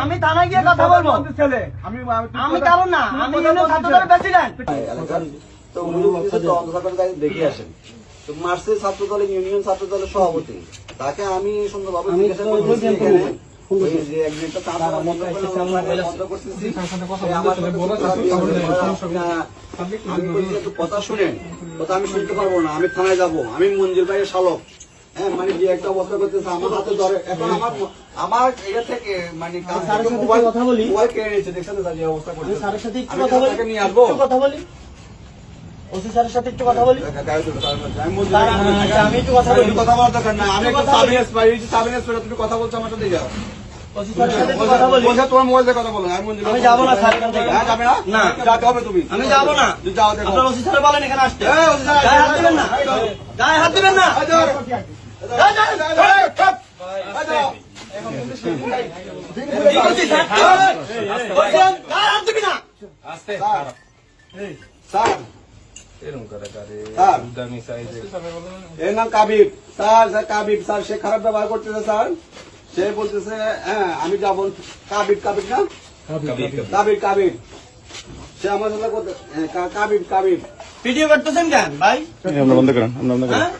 আমি থানায় গিয়ে কথা বলবো। আমি কারণ না, আমি ছাত্রদলের প্রেসিডেন্ট। তো উনি বলছে দেখে আসেন। তো মার্চের ছাত্র দলের ইউনিয়ন ছাত্র দলের সভাপতি, তাকে আমি সুন্দরভাবে জিজ্ঞাসা করতেছি এখানে যে একদিনটা তারা বন্ধ করতেছি, আমি বলছি একটু কথা শুনেন, কথা আমি শুনতে পারবো না, আমি থানায় যাবো, আমি মঞ্জুর ভাইয়ের শালক। হ্যাঁ, মানে যে একটা অবস্থা করতেছে আমার হাতে ধরে, এখন আমার এটা থেকে মানে মোবাইল কেড়ে নিয়েছে, দেখছেন যে অবস্থা করছে। স্যারের সাথে একটু আমি কথা বলি, তাকে নিয়ে আসবো, কথা বলি, ওসি স্যারের সাথে একটু কথা বলি। আমি একটু কথা বলি, কথা বলার দরকার না, আমি সাবিনেস তুমি কথা বলছো আমার সাথে, যাও ওসি স্যারের সাথে একটু কথা বলি। তোমার মোবাইল দিয়ে কথা বলো। আমি যাবো না স্যার, এখান থেকে। যাবে না, না যাতে হবে তুমি, আমি যাবো না। যাও দেখো। আপনার ওসি স্যার বলেন এখানে আসতে। ওসি স্যার, গায়ে হাত দিবেন না, গায়ে হাত দিবেন না। কি করছিস স্যার? বলছেন, গায়ে হাত দিবি না। এর নাম কাবিব স্যার, কাবিব স্যার, সে খারাপ ব্যবহার করতেছে স্যার। সে বলতেছে হ্যাঁ আমি যাবো, কাবিব না, কাবিব সে আমার সাথে কাবিব ভিডিও করতেছেন কেন ভাই? আমরা বন্ধ করেন, আমরা বন্ধ করেন। হ্যাঁ?